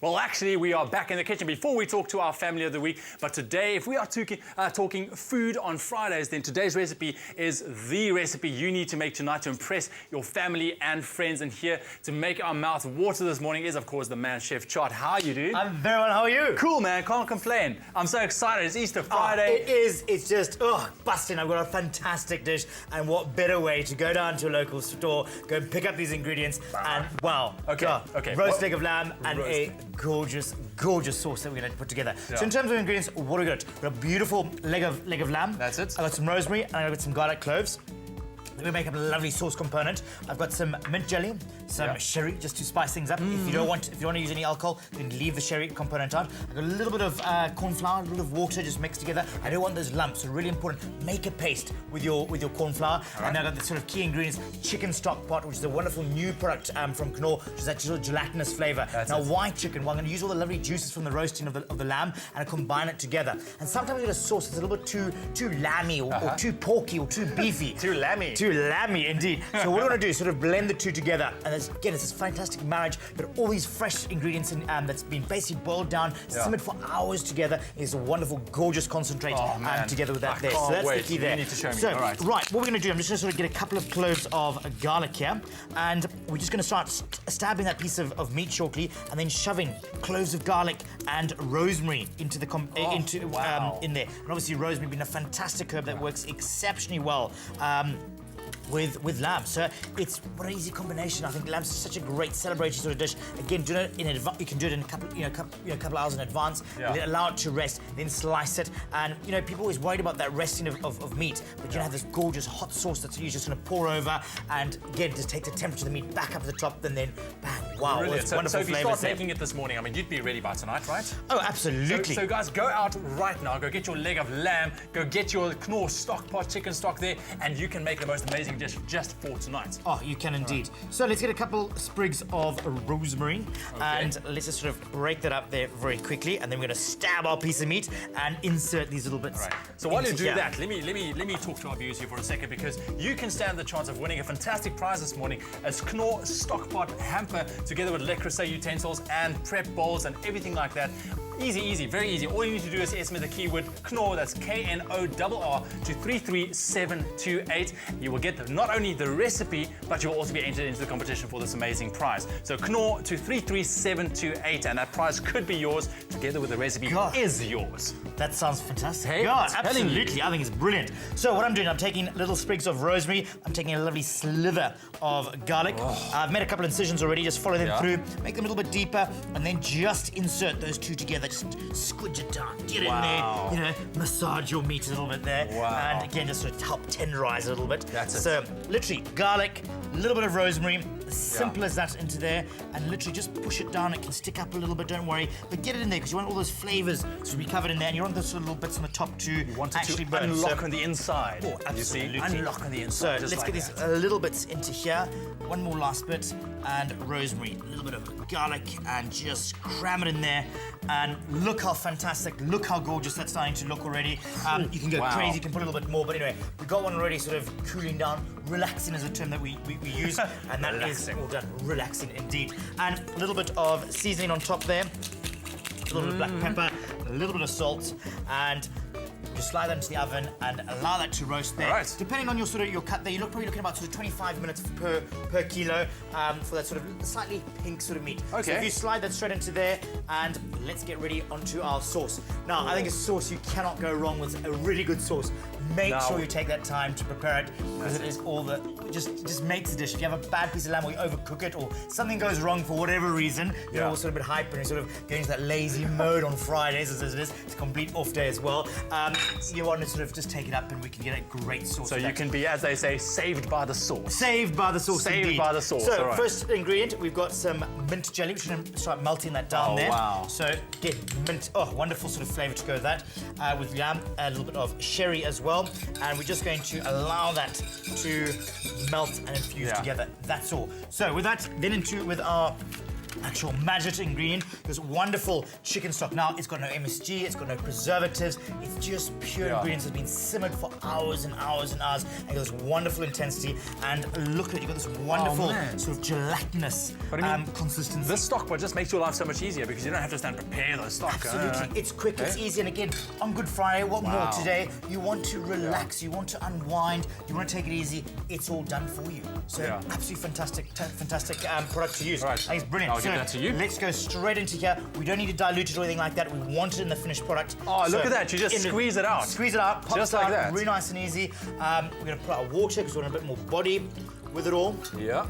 Well, actually, we are back in the kitchen before we talk to our family of the week. But today, if we are talking food on Fridays, then today's recipe is the recipe you need to make tonight to impress your family and friends. And here to make our mouth water this morning is, of course, the man, Chef Tjaart. How are you, dude? I'm very well. How are you? Cool, man. Can't complain. I'm so excited. It's Easter Friday. It is. It's just, busting. I've got a fantastic dish. And what better way to go down to a local store, go and pick up these ingredients, and wow. Okay. Roast leg of lamb and a gorgeous sauce that we're going to put together. Yeah. So in terms of ingredients, what do we got? We've got a beautiful leg of lamb. That's it. I've got some rosemary and I've got some garlic cloves. Then we make up a lovely sauce component. I've got some mint jelly, some sherry, just to spice things up. If you don't want to use any alcohol, then leave the sherry component out. I've got a little bit of corn flour, a little of water, just mixed together. I don't want those lumps, so really important. Make a paste with your corn flour. Right. And I've got the sort of key ingredients: chicken stock pot, which is a wonderful new product from KNORR, which is that sort of gelatinous flavour. Now, why chicken? Well, I'm going to use all the lovely juices from the roasting of the lamb and combine it together. And sometimes you get a sauce that's a little bit too lammy or too porky or too beefy. Too lammy. Too lammy, indeed. So what we're going to do is sort of blend the two together, and it's this fantastic marriage. But all these fresh ingredients that's been basically boiled down, simmered for hours together, is a wonderful, gorgeous concentrate together with that there. So that's the key there. You need to show me. So, all right. What we're going to do, I'm just going to sort of get a couple of cloves of garlic here, and we're just going to start stabbing that piece of meat shortly, and then shoving cloves of garlic and rosemary into the in there. And obviously, rosemary being a fantastic herb that works exceptionally well. With lamb, so it's what an easy combination. I think lamb's such a great celebratory sort of dish. Again, do it in advance. You can do it in a couple hours in advance. Allow it to rest, then slice it. And people always worried about that resting of meat, but you have this gorgeous hot sauce that's you're just going to pour over, and again, just take the temperature of the meat back up to the top, and then bang! Wow, it's wonderful. So if you start making it this morning, I mean, you'd be ready by tonight, right? Oh, absolutely. So guys, go out right now. Go get your leg of lamb. Go get your KNORR stock pot chicken stock there, and you can make the most amazing dish just for tonight. Oh, you can indeed. Right. So let's get a couple sprigs of rosemary, and let's just sort of break that up there very quickly, and then we're going to stab our piece of meat and insert these little bits. Right. So while you do that, let me talk to our viewers here for a second, because you can stand the chance of winning a fantastic prize this morning as KNORR stock pot hamper together with Le Creuset utensils and prep bowls and everything like that. Easy, very easy. All you need to do is estimate the keyword KNORR, that's KNORR, to 33728. You will get not only the recipe, but you'll also be entered into the competition for this amazing prize. So KNORR to 33728, and that prize could be yours together with the recipe is yours. That sounds fantastic. Hey, absolutely. I think it's brilliant. So what I'm doing, I'm taking little sprigs of rosemary, I'm taking a lovely sliver of garlic. I've made a couple incisions already, just follow them through, make them a little bit deeper, and then just insert those two together. Just squidge it down, get in there, massage your meat a little bit there. And again, just sort of help tenderize a little bit. So literally garlic, a little bit of rosemary, as simple as that into there, and literally just push it down. It can stick up a little bit, don't worry, but get it in there because you want all those flavors to be covered in there, and you want those little bits on the top to actually burn. Unlock on the inside. Oh, absolutely. You see? Unlock on the inside. So let's get these little bits into here. One more last bit, and rosemary, a little bit of garlic, and just cram it in there. And look how fantastic, look how gorgeous that's starting to look already. You can go crazy, you can put a little bit more, but anyway, we've got one already sort of cooling down. Relaxing is a term that we use, and that is all done. Relaxing indeed. And a little bit of seasoning on top there, a little bit of black pepper, a little bit of salt, and just slide that into the oven and allow that to roast there. Right. Depending on your cut there, you're probably looking about sort of 25 minutes per kilo for that sort of slightly pink sort of meat. Okay. So if you slide that straight into there, and let's get ready onto our sauce. Now, I think a sauce, you cannot go wrong with a really good sauce. Make sure you take that time to prepare it, because it is all that just makes the dish. If you have a bad piece of lamb or you overcook it, or something goes wrong for whatever reason, you're all sort of a bit hyper and you're sort of going into that lazy mode on Fridays, as it is. It's a complete off day as well. You want to sort of just take it up, and we can get a great sauce. So you can be, as they say, saved by the sauce. Saved by the sauce, Saved indeed. by the sauce. So first ingredient, we've got some mint jelly. We're going to start melting that down there. Wow. So get mint. Oh, wonderful sort of flavour to go with that. With lamb, a little bit of sherry as well, and we're just going to allow that to melt and infuse together. That's all. So with that, then with our actual magic ingredient, this wonderful chicken stock. Now, it's got no MSG, it's got no preservatives, it's just pure ingredients that have been simmered for hours and hours and hours, and got this wonderful intensity. And look at it, you've got this wonderful sort of gelatinous consistency. This stock pot just makes your life so much easier because you don't have to stand and prepare those stock. Absolutely, it's quick, it's easy, and again, on Good Friday, what more today? You want to relax, you want to unwind, you want to take it easy, it's all done for you. So absolutely fantastic product to use. Right. I think it's brilliant. I'll give that to you. Let's go straight into here. We don't need to dilute it or anything like that. We want it in the finished product. Oh, look at that. You just squeeze it out. Squeeze it out, pops just like out, that. really nice and easy. We're going to put our water because we want a bit more body with it all. Yeah.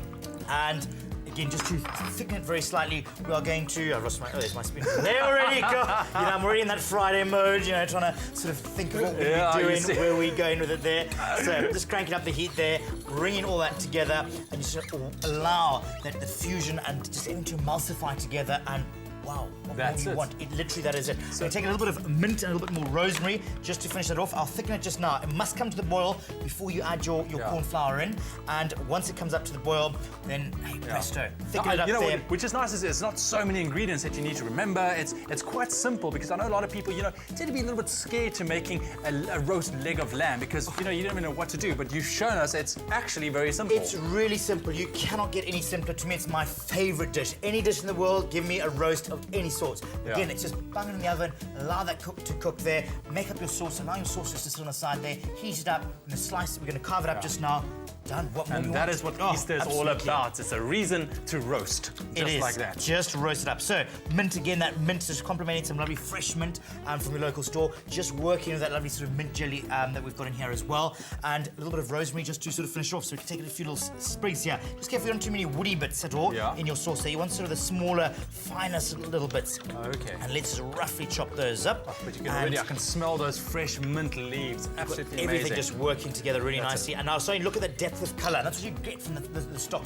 And again, just to thicken it very slightly, we are going to... I've lost my... Oh, there's my spoon. There already. God, you know, I'm already in that Friday mode, you know, trying to sort of think of what we're doing, where we're going with it there. So just cranking up the heat there, bringing all that together, and just allow that the fusion and just everything to emulsify together, and wow, what That's more you it. want. It literally, that is it. So take a little bit of mint and a little bit more rosemary just to finish that off. I'll thicken it just now. It must come to the boil before you add your corn flour in. And once it comes up to the boil, then, hey, presto, thicken it up there. Which is nice is it's not so many ingredients that you need to remember. It's quite simple because I know a lot of people, you know, tend to be a little bit scared to making a roast leg of lamb because, you know, you don't even know what to do. But you've shown us it's actually very simple. It's really simple. You cannot get any simpler. To me, it's my favorite dish. Any dish in the world, give me a roast of any sort. Again, it's just bung it in the oven, allow that to cook there, make up your sauce, allow your sauce just to sit on the side there, heat it up, we're going to slice it, we're going to carve it up just now. Done. What more and that is what Easter is all about. It's a reason to roast. Just like that. Just roast it up. So, mint again, that mint is complementing some lovely fresh mint from your local store. Just working with that lovely sort of mint jelly that we've got in here as well. And a little bit of rosemary just to sort of finish off. So we can take a few little sprigs here. Just careful you don't too many woody bits at all in your sauce there. You want sort of the smaller, finer little bits. Okay. And let's just roughly chop those up. Oh, but you can already, I can smell those fresh mint leaves. Absolutely amazing. Everything just working together really nicely. And now, sorry, look at the depth of colour. That's what you get from the stock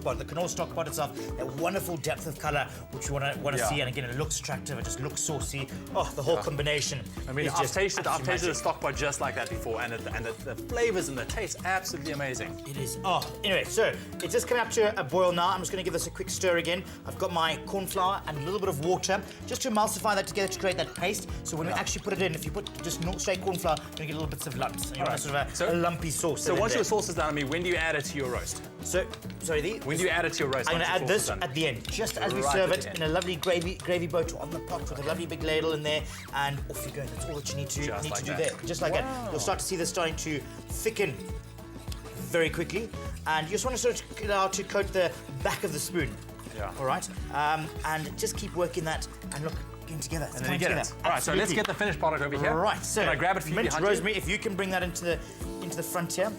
pot, the KNORR stock pot itself. That wonderful depth of colour, which you want to see. And again, it looks attractive. It just looks saucy. Oh, the whole combination. I mean, I've tasted a stock pot just like that before, and the flavours and the taste, absolutely amazing. It is. Oh, anyway, so it's just coming up to a boil now. I'm just going to give this a quick stir again. I've got my corn flour and a little bit of water just to emulsify that together to create that paste. So when we actually put it in, if you put just straight corn flour, you're going to get little bits of lumps. You want sort of a lumpy sauce. So once your sauce is done, I mean, when do you add it to your roast? So, sorry, when do you add it to your roast? I'm going to add this at the end, just as we serve it in a lovely gravy boat on the pot with a lovely big ladle in there, and off you go. That's all that you need to do there. Just like that. You'll start to see this starting to thicken very quickly, and you just want to sort of allow to coat the back of the spoon. Yeah. All right, and just keep working that, and look. Getting together. And then you get it. All right, so let's get the finished product over here. Right, so can I grab it for you mint rosemary, if you can bring that into the front here.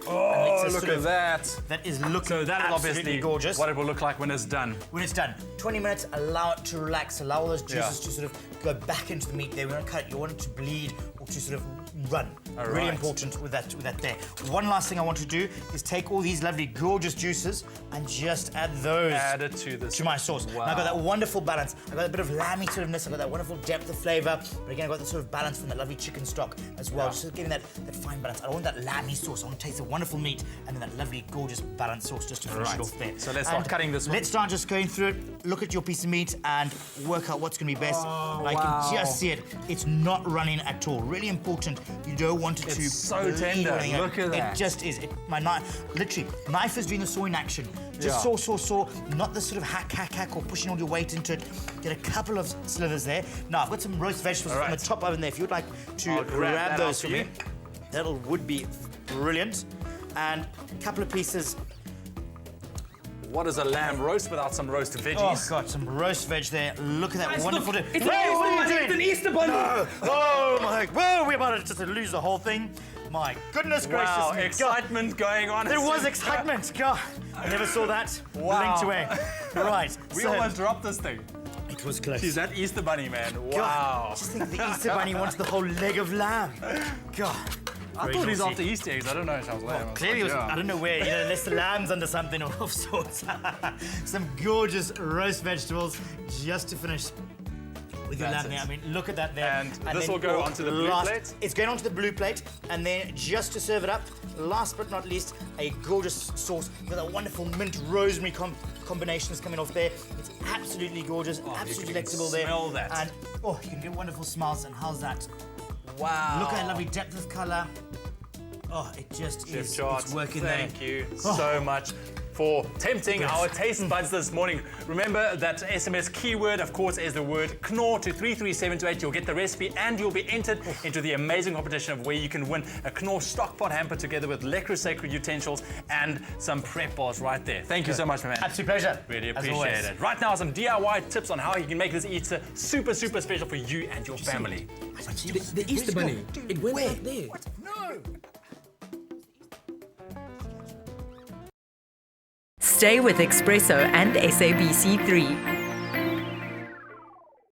Oh, look at that. That is looking so that is obviously gorgeous. What it will look like when it's done. When it's done. 20 minutes, allow it to relax, allow all those juices to sort of go back into the meat there. We don't cut it, you want it to bleed or to sort of run. Really important with that there. One last thing I want to do is take all these lovely, gorgeous juices and just add those to my sauce. Wow. Now I've got that wonderful balance. I've got a bit of lammy sort of ness, I've got that wonderful depth of flavour, but again I've got the sort of balance from that lovely chicken stock as well. Just getting that fine balance. I don't want that lammy sauce, I want to taste the wonderful meat and then that lovely, gorgeous, balanced sauce just to finish it off there. So let's start cutting this one. Let's start just going through it, look at your piece of meat and work out what's going to be best. I can just see it. It's not running at all. Really important. You don't want it to so tender. Look at that. It just is. My knife, literally, knife is doing the sawing action. Just saw, not the sort of hack, or pushing all your weight into it. Get a couple of slivers there. Now, I've got some roast vegetables on the top oven there. If you'd like to grab those for me, that would be brilliant. And a couple of pieces. What is a lamb roast without some roast veggies? Oh, God, some roast veg there. Look at that wonderful... What are you doing? It's an Easter bunny! No. Oh, my... Whoa, we're about to just lose the whole thing. My goodness gracious. Wow, excitement going on. There was excitement. God, I never saw that. Blinked away. Right. We almost dropped this thing. It was close. She's that Easter bunny, man. Wow. God, just think the Easter bunny wants the whole leg of lamb. God. I thought he's after Easter eggs. I don't know if I was lamb. Clearly, was, I don't know where, unless the lamb's under something of sorts. Some gorgeous roast vegetables just to finish with your lamb there. I mean, look at that there. And this will go onto the blue plate? It's going onto the blue plate, and then just to serve it up, last but not least, a gorgeous sauce with a wonderful mint rosemary combinations coming off there. It's absolutely gorgeous, absolutely delectable there. Smell that. And you can get wonderful smells. And how's that? Wow. Look at that lovely depth of color. Oh, it just Chef is. Tjaart, It's working thank there. you so much for tempting our taste buds this morning. Remember that SMS keyword, of course, is the word KNORR to 33728. You'll get the recipe and you'll be entered into the amazing competition of where you can win a KNORR stockpot hamper together with Le Creuset utensils and some prep bars right there. Thank you so much, my man. Absolute pleasure. Really As appreciate always. it. Right now, some DIY tips on how you can make this Easter super, super special for you and your family. The Easter Bunny. It went back there. No! Stay with Espresso and SABC3.